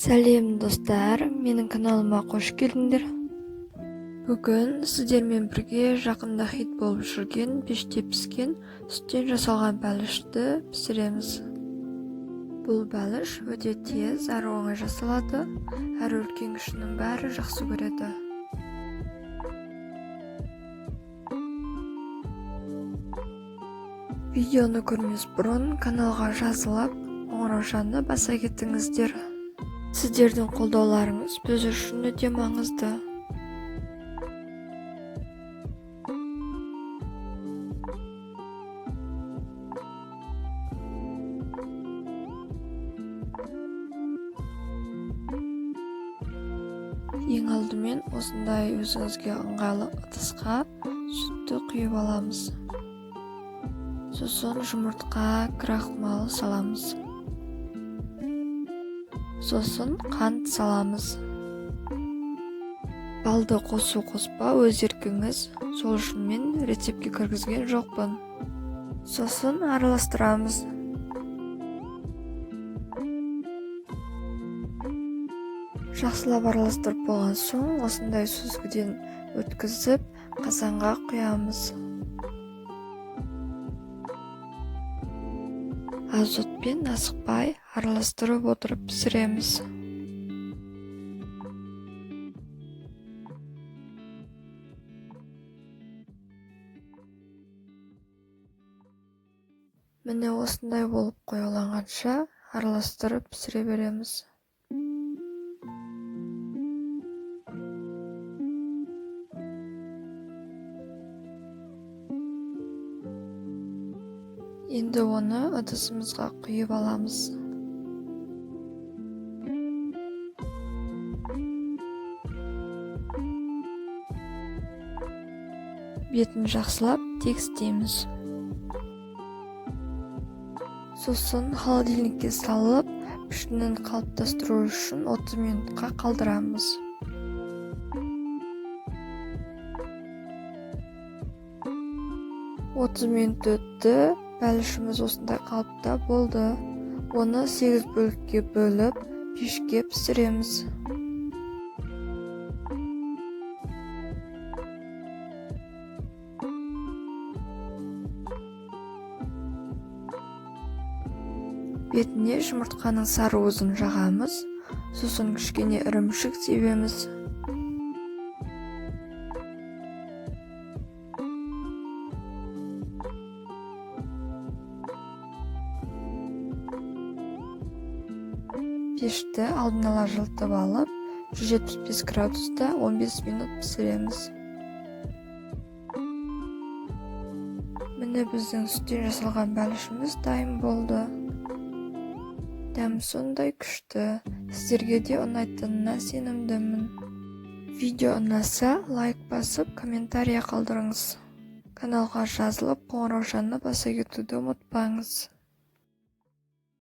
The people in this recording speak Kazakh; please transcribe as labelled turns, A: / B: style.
A: Сәлем достар, менің каналыма қош келдіңдер. Бүгін сіздермен бірге жақында хит болып жүрген пеште піскен сүттен жасалған бәлішті пісіреміз. Бұл бәліш өте тез әрі оңай жасалады, әрі үлкен кішінің бәрі жақсы көреді. Видеоны көрмес бұрын каналға жазылып, қоңыраушаны баса кетіңіздер. Сіздердің қолдауларыңыз біз үшін өте маңызды. Ең алдымен осындай өзіңізге ыңғайлы ыдысқа сүтті құйып аламыз. Сосын жұмыртқа, крахмал саламыз. Сосын қант саламыз. Балды қосу-қоспа өз еркіңіз, сол үшін мен рецептке кіргізген жоқпын. Сосын араластырамыз. Жақсылап араластырып болған соң, осындай сүзгіден өткізіп, қазанға құямыз. Азотпен асықпай араластырып отырып пісіреміз. Міне осындай болып қоюланғанша араластырып пісіре береміз. Енді оны ыдысымызға құйып аламыз. Бетін жақсылап тегістейміз. Сосын холодильникке салып, пішінін қалыптастыру үшін 30 минутқа қалдырамыз. Минут өтті. Бәлішіміз осындай қалыпта болды. Оны 8 бөлікке бөліп, пешке пісіреміз. Бетіне жұмыртқаның сары уызын жағамыз, сосын кішкене ірімшік себеміз. Пешті алдын ала жылытып алып, 175 градуста 15 минут пісіреміз. Міне біздің сүттен жасалған бәлішіміз дайын болды. Дәмі сондай күшті, сіздерге де ұнайтынына сенімдімін. Видео ұнаса, лайк басып, комментария қалдырыңыз. Каналға жазылып, қоңыраушаны баса кетуді ұмытпаңыз.